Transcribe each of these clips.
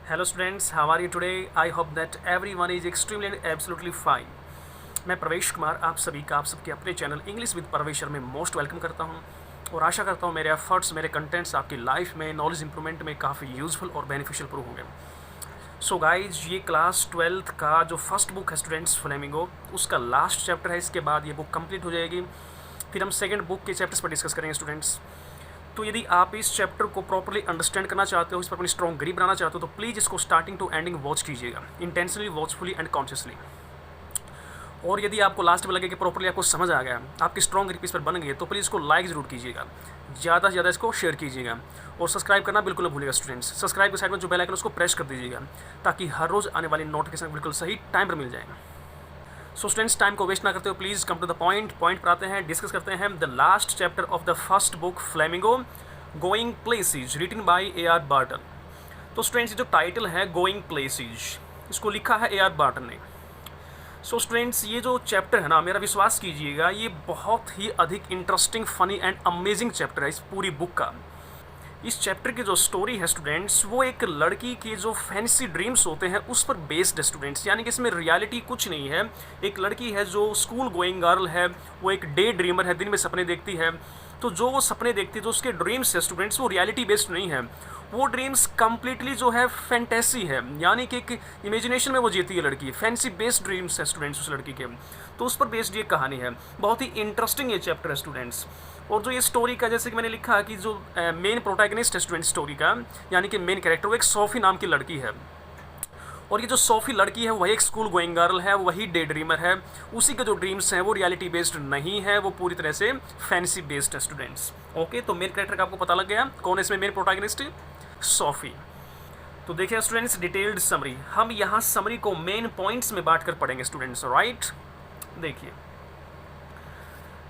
Hello students, how are you today? I hope that everyone is extremely and absolutely fine. मैं प्रवेश कुमार आप सभी का आप सबके अपने चैनल इंग्लिश विद प्रवेशर में मोस्ट वेलकम करता हूं और आशा करता हूं मेरे एफर्ट्स मेरे कंटेंट्स आपकी लाइफ में नॉलेज इंप्रूवमेंट में काफ़ी यूज़फुल और बेनिफिशियल प्रूव होंगे। सो गाइज, ये क्लास 12th का जो फर्स्ट बुक है स्टूडेंट्स फ्लेमिंगो, उसका लास्ट चैप्टर है। इसके बाद ये बुक कंप्लीट हो जाएगी। फिर हम सेकेंड बुक के चैप्टर्स पर डिस्कस करेंगे स्टूडेंट्स। तो यदि आप इस चैप्टर को प्रॉपर्ली अंडरस्टैंड करना चाहते हो, इस पर अपनी स्ट्रॉन्ग ग्रिप बनाना चाहते हो, तो प्लीज़ इसको स्टार्टिंग टू एंडिंग वॉच कीजिएगा, इंटेंशनली, वॉचफुली एंड कॉन्शियसली। और यदि आपको लास्ट में लगे कि प्रॉपर्ली आपको समझ आ गया, आपकी स्ट्रॉन्ग ग्रिप इस पर बन गई है, तो प्लीज़ इसको लाइक ज़रूर कीजिएगा, ज़्यादा से ज़्यादा इसको शेयर कीजिएगा और सब्सक्राइब करना बिल्कुल न भूलिएगा स्टूडेंट्स। सब्सक्राइब के साइड में जो बेल आइकन उसको प्रेस कर दीजिएगा ताकि हर रोज़ आने वाली नोटिफिकेशन बिल्कुल सही टाइम पर मिल जाएगा। सो स्टूडेंट्स, टाइम को वेस्ट ना करते हो, please come to the point पर आते हैं, डिस्कस करते हैं the last chapter of the first book Flamingo, going places, written by A.R. Barton. तो स्टूडेंट्स, जो टाइटल है गोइंग प्लेसेज, इसको लिखा है A.R. बार्टन ने। सो स्टूडेंट्स, ये जो चैप्टर है ना, मेरा विश्वास कीजिएगा, ये बहुत ही अधिक interesting, funny and amazing chapter है इस पूरी बुक का। इस चैप्टर की जो स्टोरी है स्टूडेंट्स, वो एक लड़की के जो फैंसी ड्रीम्स होते हैं उस पर बेस्ड है स्टूडेंट्स, यानी कि इसमें रियलिटी कुछ नहीं है। एक लड़की है जो स्कूल गोइंग गर्ल है, वो एक डे ड्रीमर है, दिन में सपने देखती है। तो जो वो सपने देखती है, जो उसके ड्रीम्स है स्टूडेंट्स, वो रियलिटी बेस्ड नहीं है। वो ड्रीम्स कम्प्लीटली जो है फैंटेसी है, यानी कि एक इमेजिनेशन में वो जीती है लड़की। फैंसी बेस्ड ड्रीम्स है स्टूडेंट्स उस लड़की के, तो उस पर बेस्ड ये कहानी है। बहुत ही इंटरेस्टिंग ये चैप्टर है स्टूडेंट्स। और जो ये स्टोरी का, जैसे कि मैंने लिखा कि जो मेन प्रोटैगनिस्ट है स्टूडेंट स्टोरी का, यानी कि मेन कैरेक्टर, वो एक सोफी नाम की लड़की है। और ये जो सोफी लड़की है वही एक स्कूल गोइंग गर्ल है, वही डे ड्रीमर है। उसी के जो ड्रीम्स हैं वो रियलिटी बेस्ड नहीं है, वो पूरी तरह से फैंसी बेस्ड है स्टूडेंट्स। ओके, तो मेन कैरेक्टर का आपको पता लग गया कौन है इसमें मेन प्रोटैगनिस्ट? सोफी। तो देखिए स्टूडेंट्स, डिटेल्ड समरी, हम यहाँ समरी को मेन पॉइंट्स में बांट कर पढ़ेंगे स्टूडेंट्स, राइट। देखिए,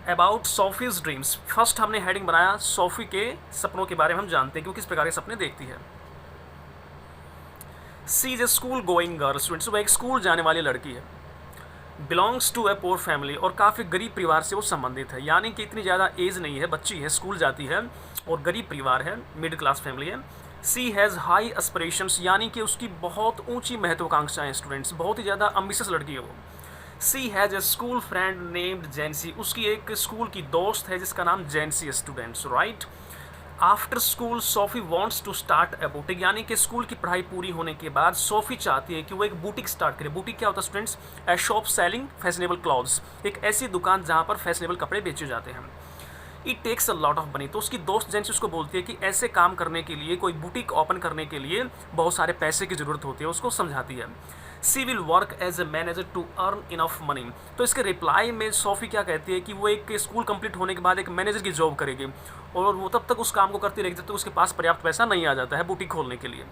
अबाउट सोफीज ड्रीम्स, फर्स्ट हमने हेडिंग बनाया सोफी के सपनों के बारे में। हम जानते हैं कि वो किस प्रकार के सपने देखती है। She is a school going girl, students, वो एक स्कूल जाने वाली लड़की है। Belongs to a poor family, और काफ़ी गरीब परिवार से वो संबंधित है, यानी कि इतनी ज़्यादा एज नहीं है, बच्ची है, स्कूल जाती है और गरीब परिवार है, मिडिल क्लास फैमिली है। सी हैज़ हाई एस्पिरेशंस, यानी कि उसकी बहुत ऊंची महत्वाकांक्षाएं स्टूडेंट्स, बहुत ही ज़्यादा अम्बिशियस लड़की है वो। She has a school friend named Jansie, उसकी एक स्कूल की दोस्त है जिसका नाम जेंसी है students, right. After school Sophie wants to start a boutique, यानी कि स्कूल की पढ़ाई पूरी होने के बाद सोफ़ी चाहती है कि वो एक बुटीक स्टार्ट करे। बुटीक क्या होता है स्टूडेंट्स? ए शॉप सेलिंग फैशनेबल क्लॉथ्स, एक ऐसी दुकान जहाँ पर फैशनेबल कपड़े बेचे जाते हैं। It takes a lot of money, तो उसकी दोस्त जेंसी उसको बोलती है कि ऐसे काम करने के लिए, कोई बुटीक ओपन करने के लिए बहुत सारे पैसे की ज़रूरत होती है, उसको समझाती है। She will work as a manager to earn enough money, तो इसके रिप्लाई में सोफ़ी क्या कहती है कि वो एक स्कूल कंप्लीट होने के बाद एक मैनेजर की जॉब करेगी और वो तब तक उस काम को करती रहेगी जब तक उसके पास पर्याप्त पैसा नहीं आ जाता है बुटीक खोलने के लिए।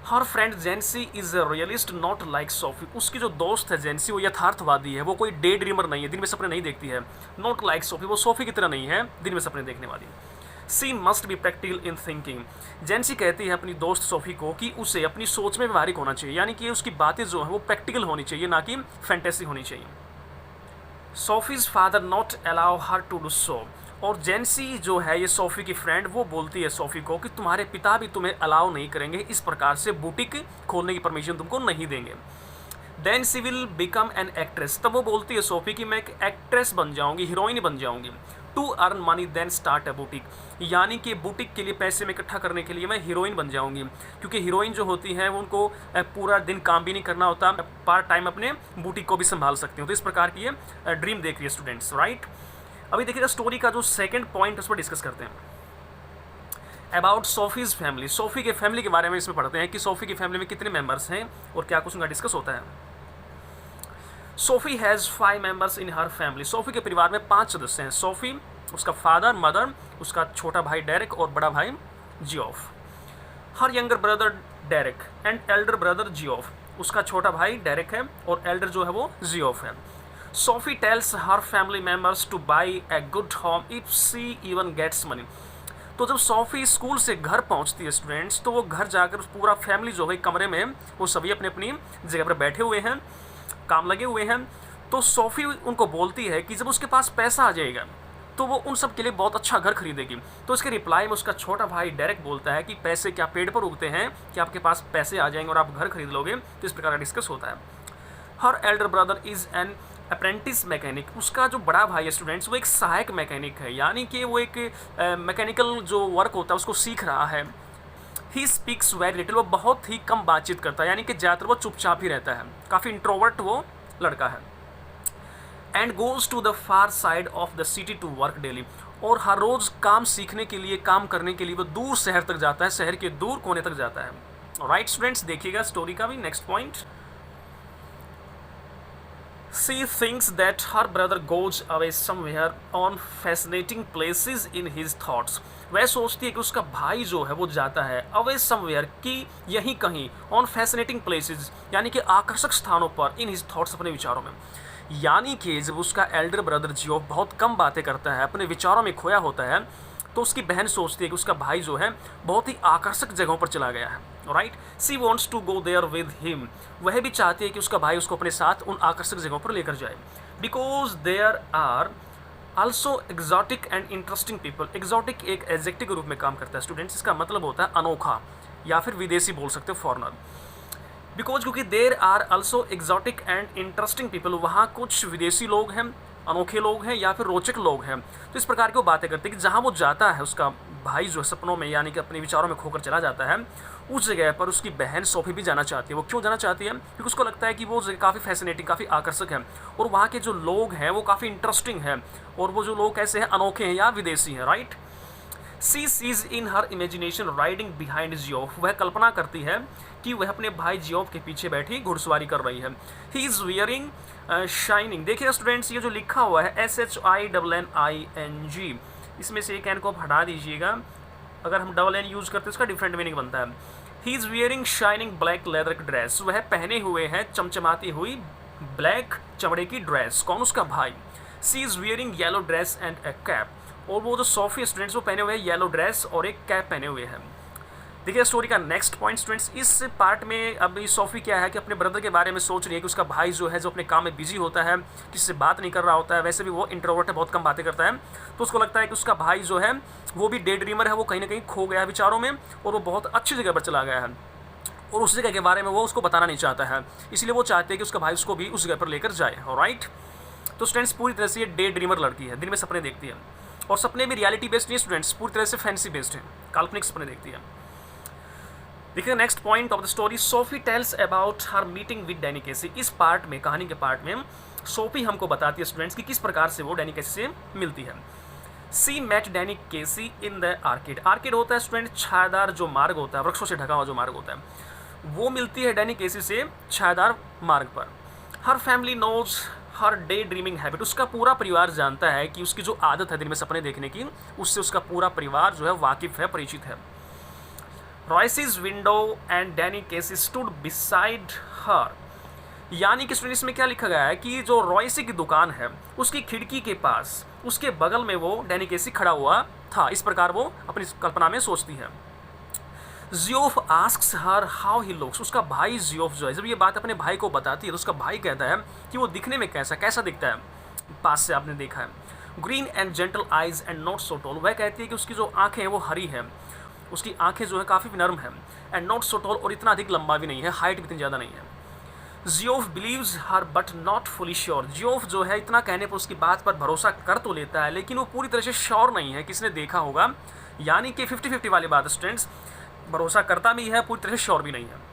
हर friend जेंसी is a realist not like SoFi, उसकी जो दोस्त है जेंसी वो यथार्थवादी है, वो कोई डे ड्रीमर नहीं है, दिन में सपने नहीं देखती है। नॉट लाइक सोफ़ी, वो सोफ़ी की तरह नहीं है दिन में सपने देखने वाली। She must be practical in thinking, Jansie कहती है अपनी दोस्त सोफ़ी को कि उसे अपनी सोच में व्यवहारिक होना चाहिए, यानी कि उसकी बातें जो हैं वो प्रैक्टिकल होनी चाहिए, ना कि फैंटेसी होनी चाहिए। Sophie's father not allow her to do so, और जेंसी जो है ये सोफ़ी की फ्रेंड, वो बोलती है सोफ़ी को कि तुम्हारे पिता भी तुम्हें अलाउ नहीं करेंगे, इस प्रकार से बुटीक खोलने की परमिशन तुमको नहीं देंगे। Then she will become an actress, तब वो बोलती है सोफ़ी कि मैं एक एक्ट्रेस बन जाऊंगी, हीरोइन बन जाऊंगी। To earn money then start a boutique, यानी कि बुटीक के लिए पैसे में इकट्ठा करने के लिए मैं हीरोइन बन जाऊंगी, क्योंकि हीरोइन जो होती हैं उनको पूरा दिन काम भी नहीं करना होता, पार्ट टाइम अपने बुटीक को भी संभाल सकती हूँ। तो इस प्रकार की ये ड्रीम देख रही है स्टूडेंट्स, राइट। अभी देखिएगा स्टोरी का जो सेकंड पॉइंट उस पर डिस्कस करते हैं। अबाउट सोफ़ीज़ फैमिली, सोफ़ी के फैमिली के बारे में इसमें पढ़ते हैं कि सोफ़ी की फैमिली में कितने मेंबर्स हैं और क्या कुछ उनका डिस्कस होता है। SoFi has 5 members in her family, SoFi के परिवार में 5 सदस्य हैं। सोफ़ी, उसका फादर, मदर, उसका छोटा भाई डेरेक और बड़ा भाई Geoff. Her younger brother Derek and Elder brother Geoff, उसका छोटा भाई डेरेक है और एल्डर जो है वो जियोफ है। Sophie tells her family members to buy a good home if she even gets money, तो जब सोफ़ी स्कूल से घर पहुंचती है स्टूडेंट्स, तो वो घर जाकर पूरा फैमिली जो है कमरे में, वो सभी अपनी अपनी जगह पर बैठे हुए हैं, काम लगे हुए हैं। तो सोफ़ी उनको बोलती है कि जब उसके पास पैसा आ जाएगा तो तो वो उन सब के लिए बहुत अच्छा घर खरीदेगी। तो इसके रिप्लाई में उसका छोटा भाई डायरेक्ट बोलता है कि पैसे क्या पेड़ पर उगते हैं, कि आपके पास पैसे आ जाएंगे और आप घर खरीद लोगे। तो इस प्रकार का डिस्कस होता है। हर Elder brother is an apprentice mechanic, उसका जो बड़ा भाई है स्टूडेंट्स वो एक सहायक मैकेनिक है, यानी कि वो एक मैकेनिकल जो वर्क होता है उसको सीख रहा है। ही स्पीक्स वेरी लिटिल, वो बहुत ही कम बातचीत करता है, यानी कि ज़्यादातर वो चुपचाप ही रहता है, काफ़ी इंट्रोवर्ट वो लड़का है। And goes to the far side of the city to work daily, और हर रोज़ काम सीखने के लिए, काम करने के लिए वो दूर शहर तक जाता है, शहर के दूर कोने तक जाता है। राइट स्टूडेंट्स, देखिएगा स्टोरी का भी next point. She thinks that her brother goes away somewhere on fascinating places in his thoughts. वह सोचती है कि उसका भाई जो है वो जाता है away somewhere, कि यहीं कहीं, on fascinating places यानी कि आकर्षक स्थानों पर, in his thoughts अपने विचारों में। यानी कि जब उसका एल्डर ब्रदर जियोफ बहुत कम बातें करता है, अपने विचारों में खोया होता है, तो उसकी बहन सोचती है कि उसका भाई जो है बहुत ही आकर्षक जगहों पर चला गया है। Right, she wants to go there with him, वह भी चाहती है कि उसका भाई उसको अपने साथ उन आकर्षक जगहों पर लेकर जाए। Because there are also exotic and interesting people. Exotic एक एडजेक्टिव के रूप में काम करता है स्टूडेंट्स, इसका मतलब होता है अनोखा या फिर विदेशी बोल सकते हो, फॉरेनर। बिकॉज क्योंकि there are also exotic and interesting people, वहाँ कुछ विदेशी लोग हैं, अनोखे लोग हैं या फिर रोचक लोग हैं। तो इस प्रकार की वो बातें करते हैं कि जहाँ वो जाता है, उसका भाई जो है सपनों में यानी कि अपने विचारों में खोकर चला जाता है, उस जगह पर उसकी बहन सोफी भी जाना चाहती है। वो क्यों जाना चाहती है? क्योंकि उसको लगता है कि वो जगह काफ़ी फैसिनेटिंग, काफ़ी आकर्षक है, और वहाँ के जो लोग हैं वो काफ़ी इंटरेस्टिंग हैं, और वो जो लोग कैसे हैं, अनोखे हैं या विदेशी हैं। Right, she sees in her imagination riding behind Geoff, वह कल्पना करती है कि वह अपने भाई जियोफ के पीछे बैठी घुड़सवारी कर रही है। ही इज़ वियरिंग शाइनिंग, देखिए स्टूडेंट्स ये जो लिखा हुआ है SHINNING, इसमें से एक एन को आप हटा दीजिएगा, अगर हम डबल एन यूज़ करते हैं इसका डिफरेंट मीनिंग बनता है। He is wearing shining black leather dress, वह पहने हुए हैं चमचमाती हुई ब्लैक चमड़े की ड्रेस। कौन? उसका भाई। She is wearing yellow dress and a cap, और वो जो सोफी स्टूडेंट्स वो पहने हुए हैं येलो ड्रेस और एक कैप पहने हुए हैं। देखिए स्टोरी का नेक्स्ट पॉइंट स्टूडेंट्स, इस पार्ट में अब सोफी क्या है कि अपने ब्रदर के बारे में सोच रही है कि उसका भाई जो है जो अपने काम में बिजी होता है, किसी से बात नहीं कर रहा होता है, वैसे भी वो इंट्रोवर्ट है, बहुत कम बातें करता है, तो उसको लगता है कि उसका भाई जो है वो भी डे ड्रीमर है, वो कहीं ना कहीं खो गया है विचारों में, और वो बहुत अच्छी जगह पर चला गया है, और उस जगह के बारे में वो उसको बताना नहीं चाहता है, इसलिए वो चाहते हैं कि उसका भाई उसको भी उस जगह पर लेकर जाए। राइट, तो स्टूडेंट्स पूरी तरह से ये डे ड्रीमर लड़की है, दिन में सपने देखती है, और सपने भी रियलिटी बेस्ड नहीं स्टूडेंट्स, पूरी तरह से फैंसी बेस्ड है, काल्पनिक सपने देखती है। देखिए next point of the story, Sophie tells about her meeting with Danny Casey. इस पार्ट में, कहानी के पार्ट में, सोफी हमको बताती है स्टूडेंट्स कि किस प्रकार से वो डैनी केसी से मिलती है। She met Danny Casey in the orchid, orchid होता है स्टूडेंट छायादार जो मार्ग होता है, वृक्षों से ढका हुआ जो मार्ग होता है, वो मिलती है डैनी केसी से छायादार मार्ग पर। Her family knows her day dreaming habit, उसका पूरा परिवार जानता है कि उसकी जो आदत है दिन में सपने देखने की, उससे उसका पूरा परिवार जो है वाकिफ है, परिचित है। Royce's window and Danny Casey stood beside her, यानी कि स्टूडेंट इसमें क्या लिखा गया है कि जो रॉयसी की दुकान है उसकी खिड़की के पास, उसके बगल में वो डैनी केसी खड़ा हुआ था। इस प्रकार वो अपनी कल्पना में सोचती है। Geoff asks her how he looks, उसका भाई जियोफ जो है जब ये बात अपने भाई को बताती है तो उसका भाई कहता है कि वो दिखने में कैसा दिखता है, पास से आपने देखा है। Green and gentle eyes and not so tall, वह कहती है कि उसकी जो आंखें हैं वो हरी हैं, उसकी आंखें जो है काफ़ी नरम है, एंड नॉट सो टॉल, और इतना अधिक लंबा भी नहीं है, हाइट भी इतनी ज़्यादा नहीं है। Geoff believes her but not fully sure, Geoff जो है इतना कहने पर उसकी बात पर भरोसा कर तो लेता है, लेकिन वो पूरी तरह से श्योर नहीं है, किसने देखा होगा, यानी कि 50-50 वाली बात है स्टूडेंट्स, भरोसा करता भी है, पूरी तरह से श्योर भी नहीं है।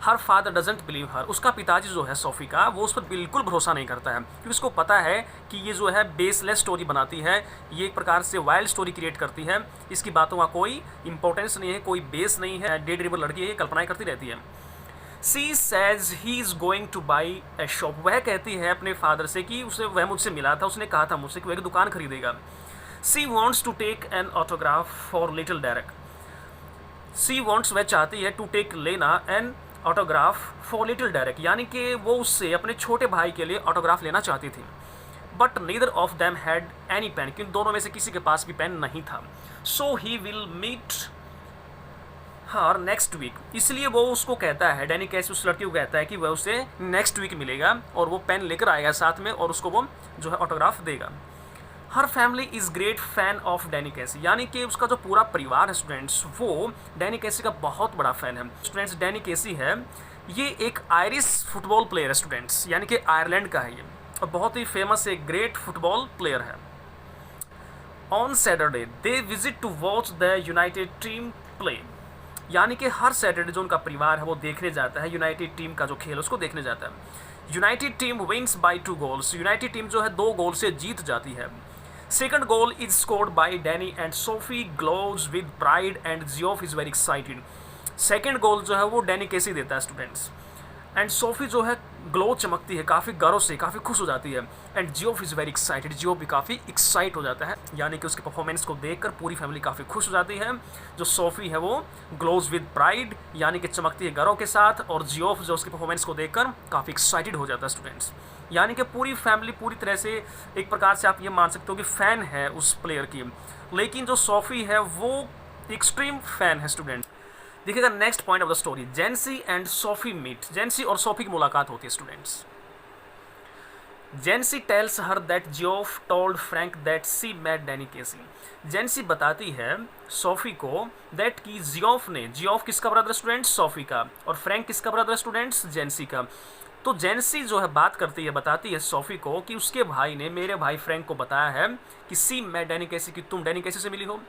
हर फादर डजेंट बिलीव हर, उसका पिताजी जो है सोफी का, वो उस पर बिल्कुल भरोसा नहीं करता है, क्योंकि उसको पता है कि ये जो है बेसलेस स्टोरी बनाती है, ये एक प्रकार से वाइल्ड स्टोरी क्रिएट करती है, इसकी बातों का कोई इंपॉर्टेंस नहीं है, कोई बेस नहीं है, डे ड्रीमर लड़की है, ये कल्पनाएं करती रहती है। She says he is going to buy A shop, वह कहती है अपने फादर से कि उसे वह मुझसे मिला था, उसने कहा था मुझसे कि वह एक दुकान खरीदेगा। She wants to take an autograph for little Derek, she wants वह चाहती है टू टेक लेना an autograph for little Derek, यानी कि वो उससे अपने छोटे भाई के लिए ऑटोग्राफ लेना चाहती थी। But neither of them had any pen, क्योंकि दोनों में से किसी के पास भी पेन नहीं था। So he will meet her next week, इसलिए वो उसको कहता है, डैनी कैसी उस लड़की को कहता है कि वह उसे नेक्स्ट वीक मिलेगा और वो पेन लेकर आएगा साथ में और उसको वो जो है ऑटोग्राफ देगा। Her family is great fan of Danny Casey, यानी कि उसका जो पूरा परिवार है स्टूडेंट्स वो डैनी कैसी का बहुत बड़ा फ़ैन है। स्टूडेंट्स डैनी कैसी है ये एक आयरिश फुटबॉल प्लेयर है स्टूडेंट्स, यानी कि आयरलैंड का है ये, और बहुत ही फेमस एक ग्रेट फुटबॉल प्लेयर है। On Saturday they visit to watch the United team play, यानी कि हर सैटरडे जो उनका परिवार है वो देखने जाता है, यूनाइटेड टीम का जो खेल है उसको देखने जाता है। United team wins by 2 goals, United team जो है 2 गोल से जीत जाती है। Second goal is scored by Danny and Sophie glows with pride and Geoff is very excited. Second goal जो है वो डैनी कैसी देता है स्टूडेंट्स, एंड सोफी जो है ग्लो चमकती है काफ़ी गर्व से, काफ़ी खुश हो जाती है। And Geoff is very excited, Geoff भी काफ़ी एक्साइट हो जाता है, यानी कि उसके परफॉर्मेंस को देखकर पूरी फैमिली काफ़ी खुश हो जाती है। जो सोफी है वो ग्लोज विद प्राइड, यानी कि चमकती है गर्व के साथ, और जियोफ जो उसकी परफॉर्मेंस को देखकर काफ़ी एक्साइटेड हो जाता है स्टूडेंट्स। यानी कि पूरी फैमिली पूरी तरह से एक प्रकार से आप ये मान सकते हो कि फ़ैन है उस प्लेयर की, लेकिन जो सोफी है वो एक्सट्रीम फ़ैन है स्टूडेंट्स। देखिएगा next point of the story, Jansie and Sophie meet, Jansie और सोफी की मुलाकात होती है students. Jansie tells her that Geoff told Frank that she met Danny Casey, Jansie बताती है सोफी को दैट की जियोफ ने, जियोफ किसका ब्रदर स्टूडेंट्स, सोफी का, और फ्रैंक किसका ब्रदर स्टूडेंट्स, जेंसी का। तो जेंसी जो है बात करती है, बताती है सोफी को कि उसके भाई ने मेरे भाई फ्रैंक को बताया है कि सी मेट डैनी कैसी, कि तुम डैनी कैसी से मिली हो।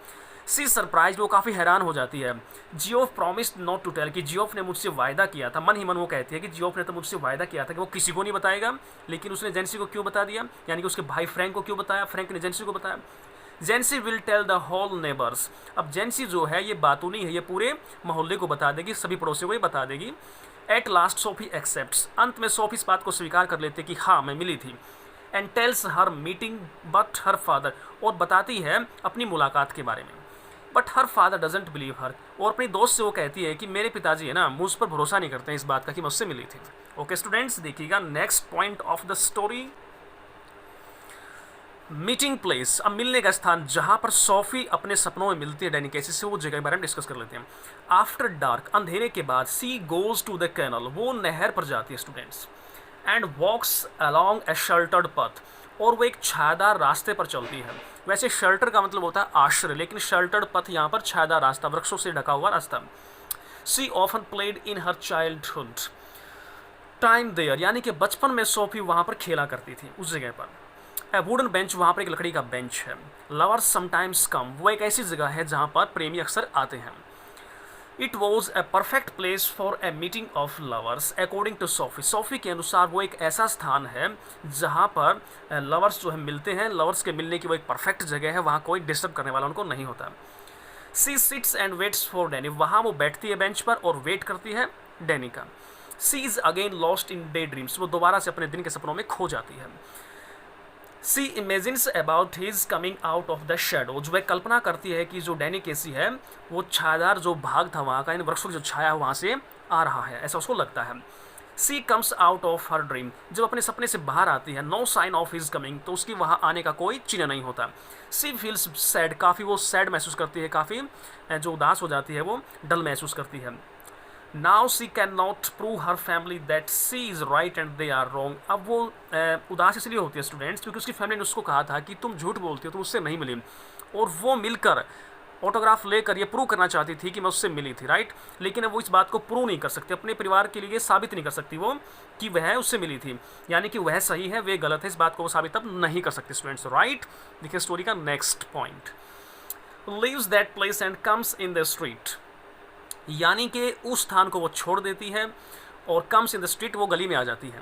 सी सरप्राइज, वो काफ़ी हैरान हो जाती है। Geoff promised not to tell, कि जियोफ ने मुझसे वायदा किया था, मन ही मन वो कहती है कि जियोफ ने तो मुझसे वायदा किया था कि वो किसी को नहीं बताएगा, लेकिन उसने जेंसी को क्यों बता दिया, यानी कि उसके भाई फ्रैंक को क्यों बताया, फ्रैंक ने जेंसी को बताया। Jansie will tell the whole neighbours, अब जेंसी जो है ये बातों नहीं है, ये पूरे मोहल्ले को बता देगी, सभी पड़ोसियों को ही बता देगी। एट लास्ट सोफी एक्सेप्ट्स, अंत में सोफी इस बात को स्वीकार कर लेते कि हाँ मैं मिली थी। And tells her meeting but her father, और बताती है अपनी मुलाकात के बारे में, but her father doesn't believe her, और अपनी दोस्त से वो कहती है कि मेरे पिताजी है ना मुझ पर भरोसा नहीं करते हैं इस बात का कि मैं उससे मिली थी। ओके स्टूडेंट्स, देखिएगा next point of the story, meeting place, अब मिलने का स्थान जहाँ पर सोफी अपने सपनों में मिलती है डैनी कैसी से, वो जगह के बारे में डिस्कस कर लेते हैं। आफ्टर डार्क, अंधेरे के बाद, she goes to the canal, वो नहर पर जाती है students, and walks along a sheltered path, और वो एक छायादार रास्ते पर चलती है। वैसे शेल्टर का मतलब होता है आश्रय, लेकिन शेल्टर्ड पथ यहाँ पर छायादार रास्ता, वृक्षों से ढका हुआ रास्ता। She often played in her childhood time there, यानी कि बचपन में सोफी वहाँ पर खेला करती थी उस जगह पर। ए वुडन बेंच, वहाँ पर एक लकड़ी का बेंच है। लवर्स समटाइम्स कम, वो एक ऐसी जगह है जहाँ पर प्रेमी अक्सर आते हैं। It was a perfect place for a meeting of lovers according to Sophie, Sophie के अनुसार वो एक ऐसा स्थान है जहाँ पर लवर्स जो है मिलते हैं, लवर्स के मिलने की वो एक परफेक्ट जगह है, वहाँ कोई डिस्टर्ब करने वाला उनको नहीं होता। She sits and waits for Danny, वहाँ वो बैठती है बेंच पर और वेट करती है डैनी का। She is again lost in day dreams, वो दोबारा से अपने दिन के सपनों में खो जाती है। She imagines about his coming out of the shadow, जो वह कल्पना करती है कि जो डैनी कैसी है वो छायादार जो भाग था वहाँ का, इन वृक्षों की जो छाया वहाँ से आ रहा है, ऐसा उसको लगता है। She comes out of her dream, जब अपने सपने से बाहर आती है, no sign of his coming, तो उसकी वहाँ आने का कोई चिन्ह नहीं होता। सी फील्स सैड, काफ़ी वो सैड महसूस करती है, काफ़ी जो उदास हो जाती है, वो डल महसूस करती है। Now she can not prove her family that she is right and they are wrong, अब वो उदास इसलिए होती है स्टूडेंट्स क्योंकि उसकी फैमिली ने उसको कहा था कि तुम झूठ बोलती हो, तुम उससे नहीं मिली, और वो मिलकर ऑटोग्राफ लेकर ये प्रूव करना चाहती थी कि मैं उससे मिली थी, राइट, लेकिन वो इस बात को प्रूव नहीं कर सकती, अपने परिवार के लिए साबित नहीं कर सकती वो कि वह उससे मिली थी, यानी कि वह सही है वे गलत है, इस बात को वो साबित अब नहीं कर सकती स्टूडेंट्स, राइट। देखिए स्टोरी का next point, leaves that place and comes in the street, यानी कि उस स्थान को वो छोड़ देती है और कम्स इन द स्ट्रीट, वो गली में आ जाती है।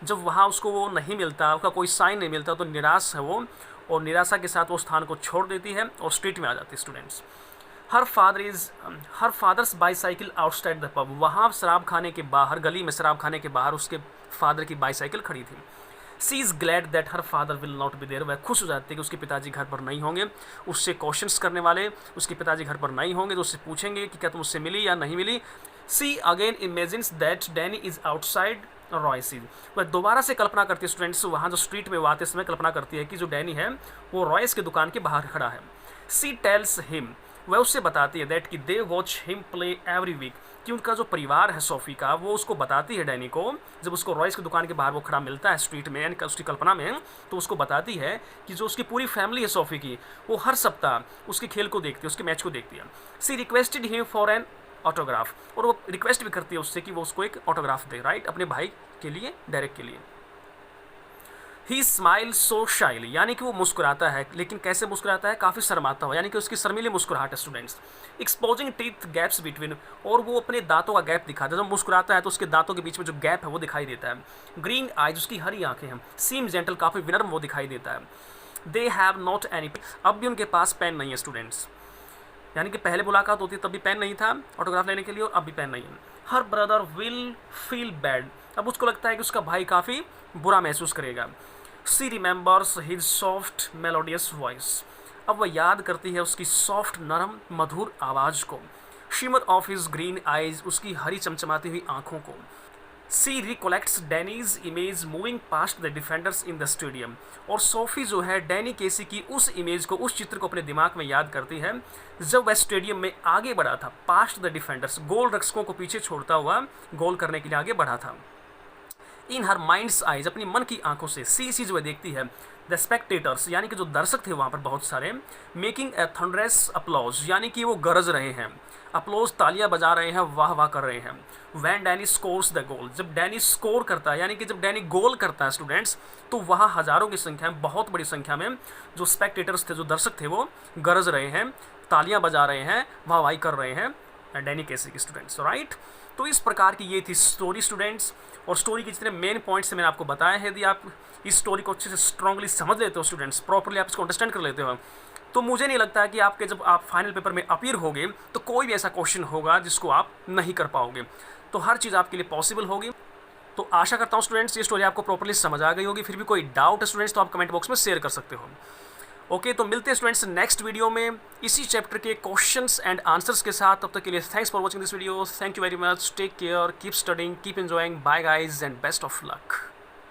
जब वहाँ उसको वो नहीं मिलता, उसका कोई साइन नहीं मिलता, तो निराश है वो, और निराशा के साथ वो स्थान को छोड़ देती है और स्ट्रीट में आ जाती है students. Her father's bicycle outside the pub, वहाँ शराब खाने के बाहर, गली में शराब खाने के बाहर उसके फादर की बाईसाइकिल खड़ी थी। She is glad that her father will not be there, वह खुश हो जाती है कि उसके पिताजी घर पर नहीं होंगे, उससे क्वेश्चंस करने वाले उसके पिताजी घर पर नहीं होंगे, तो उससे पूछेंगे कि क्या तुम उससे मिली या नहीं मिली। She again imagines that Danny is outside Royce, वह दोबारा से कल्पना करती है स्टूडेंट्स, वहाँ जो स्ट्रीट में वो आते समय कल्पना करती है कि जो डैनी है वो रॉयस की दुकान के बाहर खड़ा है। सी टेल्स हिम वह उससे बताती है दैट कि they watch him play every week, कि उनका जो परिवार है सोफ़ी का वो उसको बताती है डैनी को, जब उसको रॉयस की दुकान के बाहर वो खड़ा मिलता है स्ट्रीट में यानी उसकी कल्पना में, तो उसको बताती है कि जो उसकी पूरी फैमिली है सोफ़ी की, वो हर सप्ताह उसके खेल को देखती है, उसके मैच को देखती है। She requested him for an autograph, और वो रिक्वेस्ट भी करती है उससे कि वो उसको एक ऑटोग्राफ दे, राइट, अपने भाई के लिए, डायरेक्ट के लिए। ही स्माइल सो शाइली, यानी कि वो मुस्कुराता है, लेकिन कैसे मुस्कुराता है, काफ़ी शर्माता हुआ, यानी कि उसकी शर्मीली मुस्कुराहट है students. Exposing teeth gaps between, और वो अपने दांतों का गैप दिखाता है, जब मुस्कुराता है तो उसके दांतों के बीच में जो गैप है वो दिखाई देता है। ग्रीन आइज, उसकी हरी आंखें हैं। सीम जेंटल, काफ़ी विनम्र वो दिखाई देता है। दे हैव नॉट एनी, अब भी उनके पास पेन नहीं है स्टूडेंट्स, यानी कि पहले मुलाकात होती तब भी पेन नहीं था ऑटोग्राफ लेने के लिए, और अब भी पेन नहीं है। Her brother will feel bad, अब उसको लगता है कि उसका भाई काफ़ी बुरा महसूस करेगा। She remembers his soft melodious voice, अब वह याद करती है उसकी सॉफ्ट नरम मधुर आवाज़ को। Shimmer of his green eyes, उसकी हरी चमचमाती हुई आंखों को। She recollects Danny's image moving past the defenders in the stadium, और सोफ़ी जो है डैनी केसी की उस इमेज को, उस चित्र को अपने दिमाग में याद करती है जब वह स्टेडियम में आगे बढ़ा था, पास्ट द डिफेंडर्स, गोल रक्षकों को पीछे छोड़ता हुआ गोल करने के लिए आगे बढ़ा था। इन हर माइंड्स आइज, अपनी मन की आंखों से सी जो देखती है द स्पेक्टेटर्स, यानी कि जो दर्शक थे वहाँ पर बहुत सारे, मेकिंग ए थंडरस अपलॉज, यानी कि वो गरज रहे हैं, अपलोज तालियां बजा रहे हैं, वाह वाह कर रहे हैं। When Danny scores the goal, जब डैनी स्कोर करता है, यानी कि जब डैनी गोल करता है स्टूडेंट्स, तो वहाँ हज़ारों की संख्या में, बहुत बड़ी संख्या में जो स्पेक्टेटर्स थे, जो दर्शक थे, वो गरज रहे हैं, तालियां बजा रहे हैं, वाह वाही कर रहे हैं डैनी केसी की स्टूडेंट्स, राइट। तो इस प्रकार की ये थी स्टोरी स्टूडेंट्स, और स्टोरी के जितने मेन पॉइंट्स मैंने आपको बताए हैं, यदि आप इस स्टोरी को अच्छे से स्ट्रांगली समझ लेते हो स्टूडेंट्स, प्रॉपरली आप इसको अंडरस्टैंड कर लेते हो, तो मुझे नहीं लगता है कि आपके जब आप फाइनल पेपर में अपीयर होगे तो कोई भी ऐसा क्वेश्चन होगा जिसको आप नहीं कर पाओगे। तो हर चीज़ आपके लिए पॉसिबल होगी। तो आशा करता हूँ स्टूडेंट्स ये स्टोरी आपको प्रॉपरली समझ आ गई होगी। फिर भी कोई डाउट है स्टूडेंट्स तो आप कमेंट बॉक्स में शेयर कर सकते हो। ओके, तो मिलते हैं स्टूडेंट्स नेक्स्ट वीडियो में इसी चैप्टर के क्वेश्चंस एंड आंसर्स के साथ। तब तक के लिए thanks for watching this video. Thank you very much, take care, keep studying, keep enjoying, bye guys and best of luck.